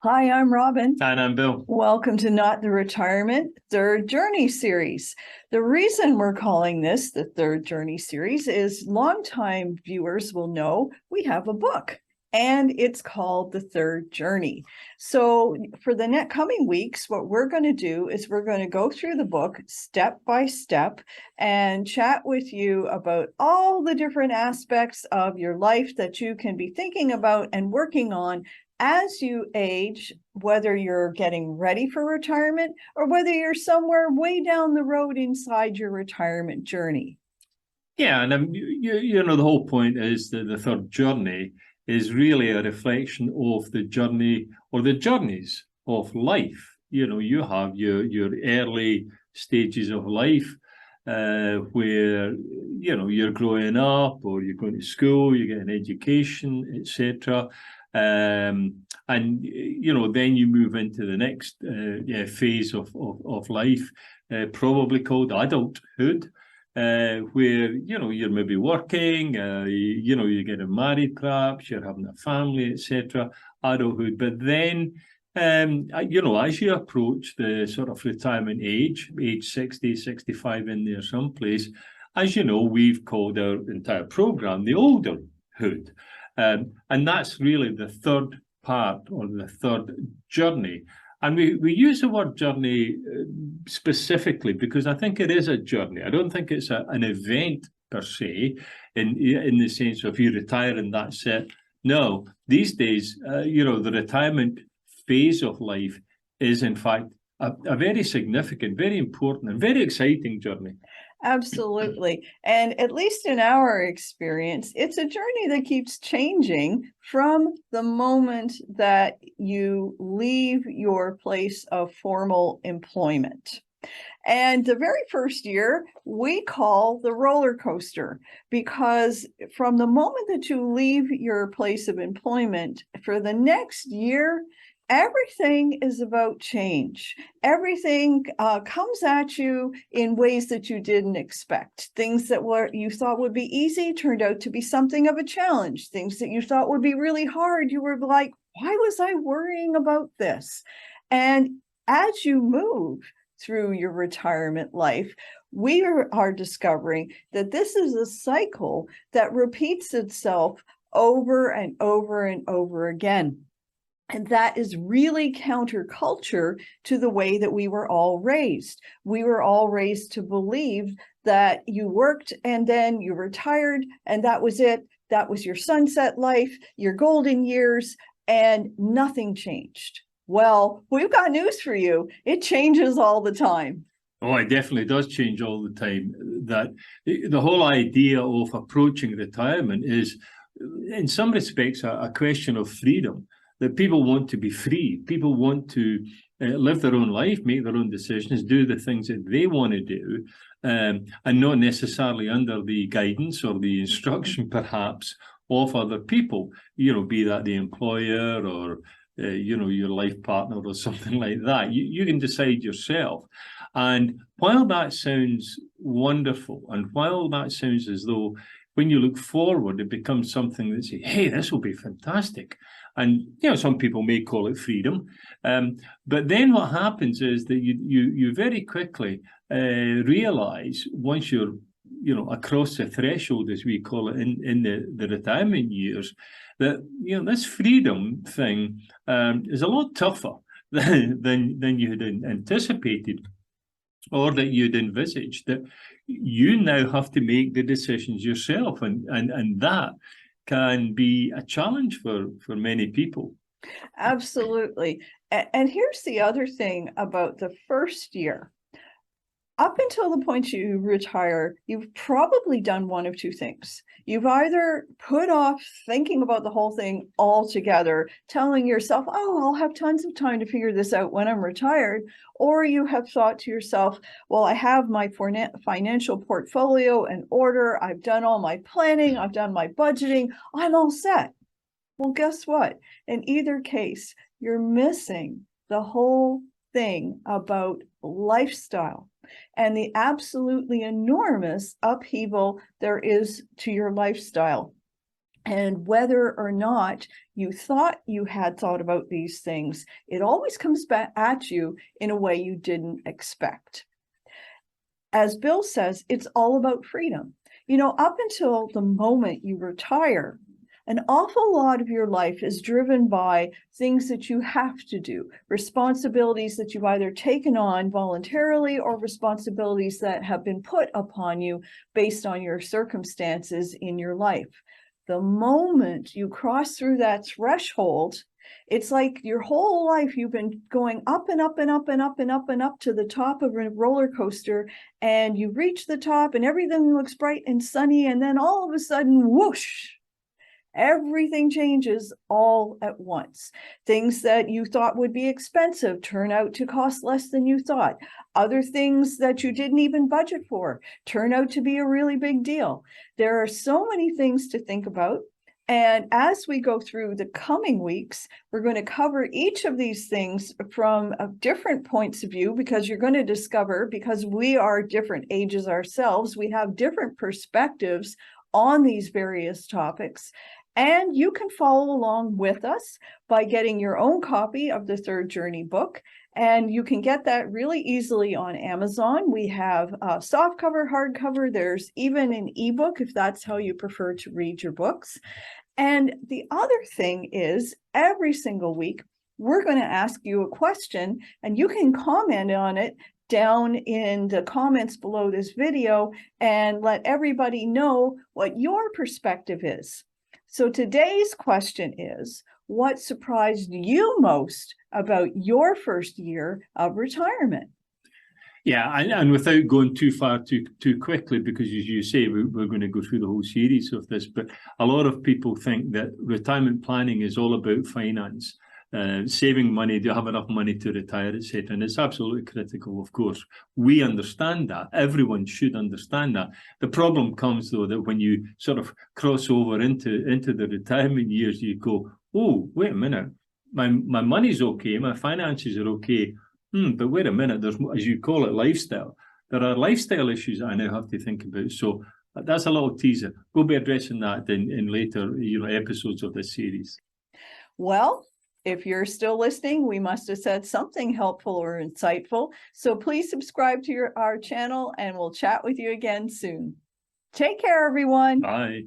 Hi, I'm Robin. And I'm Bill. Welcome to Not the Retirement Third Journey series. The reason we're calling this the Third Journey series is longtime viewers will know we have a book and it's called The Third Journey. So for the next coming weeks, what we're going to do is we're going to go through the book step by step and chat with you about all the different aspects of your life that you can be thinking about and working on as you age, whether you're getting ready for retirement or whether you're somewhere way down the road inside your retirement journey. Yeah, and the whole point is that the third journey is really a reflection of the journey or the journeys of life. You have your early stages of life where you're growing up or you're going to school, you get an education, etc. And then you move into the next phase of life, probably called adulthood. Where you're maybe working, you're getting married, perhaps you're having a family, etc. Adulthood, but then as you approach the sort of retirement age 60, 65 in there someplace, as you know, we've called our entire program the olderhood, and that's really the third part or the third journey. And we use the word journey specifically because I think it is a journey. I don't think it's an event per se, in the sense of you retire and that's it. No, these days, the retirement phase of life is in fact a very significant, very important, and very exciting journey. Absolutely. And at least in our experience, it's a journey that keeps changing from the moment that you leave your place of formal employment. And the very first year we call the roller coaster, because from the moment that you leave your place of employment for the next year, everything is about change. Everything comes at you in ways that you didn't expect. Things that you thought would be easy turned out to be something of a challenge. Things that you thought would be really hard, you were like, why was I worrying about this? And as you move through your retirement life, we are discovering that this is a cycle that repeats itself over and over and over again. And that is really counterculture to the way that we were all raised. We were all raised to believe that you worked and then you retired and that was it. That was your sunset life, your golden years, and nothing changed. Well, we've got news for you. It changes all the time. Oh, it definitely does change all the time. That the whole idea of approaching retirement is, in some respects, a question of freedom. That people want to be free. People want to live their own life, make their own decisions, do the things that they want to do, and not necessarily under the guidance or the instruction, perhaps, of other people. Be that the employer or your life partner or something like that. You can decide yourself. And while that sounds wonderful, and while that sounds as though when you look forward, it becomes something that say, hey, this will be fantastic. And some people may call it freedom, but then what happens is that you very quickly realize, once you're across the threshold, as we call it, in the retirement years, that this freedom thing is a lot tougher than you had anticipated, or that you'd envisaged. That you now have to make the decisions yourself, and that can be a challenge for many people. Absolutely. And here's the other thing about the first year. Up until the point you retire, you've probably done one of two things. You've either put off thinking about the whole thing altogether, telling yourself, oh, I'll have tons of time to figure this out when I'm retired, or you have thought to yourself, well, I have my financial portfolio in order, I've done all my planning, I've done my budgeting, I'm all set. Well, guess what? In either case, you're missing the whole thing about lifestyle and the absolutely enormous upheaval there is to your lifestyle. And whether or not you thought you had thought about these things, it always comes back at you in a way you didn't expect. As Bill says, it's all about freedom. You know, up until the moment you retire, an awful lot of your life is driven by things that you have to do, responsibilities that you've either taken on voluntarily or responsibilities that have been put upon you based on your circumstances in your life. The moment you cross through that threshold, it's like your whole life you've been going up and up and up and up and up and up to the top of a roller coaster, and you reach the top and everything looks bright and sunny, and then all of a sudden, whoosh, everything changes all at once. Things that you thought would be expensive turn out to cost less than you thought. Other things that you didn't even budget for turn out to be a really big deal. There are so many things to think about. And as we go through the coming weeks, we're going to cover each of these things from different points of view, because you're going to discover, because we are different ages ourselves, we have different perspectives on these various topics. And you can follow along with us by getting your own copy of the Third Journey book. And you can get that really easily on Amazon. We have softcover, hardcover. There's even an ebook if that's how you prefer to read your books. And the other thing is, every single week, we're going to ask you a question, and you can comment on it down in the comments below this video and let everybody know what your perspective is. So today's question is, what surprised you most about your first year of retirement? Yeah, and without going too far too quickly, because as you say, we're going to go through the whole series of this, but a lot of people think that retirement planning is all about finance, saving money, do you have enough money to retire, etc. And it's absolutely critical, of course. We understand that. Everyone should understand that. The problem comes, though, that when you sort of cross over into the retirement years, you go, oh, wait a minute, my money's okay, my finances are okay. But wait a minute, there's, as you call it, lifestyle. There are lifestyle issues I now have to think about. So that's a little teaser. We'll be addressing that in later episodes of this series. Well, if you're still listening, we must have said something helpful or insightful. So please subscribe to our channel, and we'll chat with you again soon. Take care, everyone. Bye.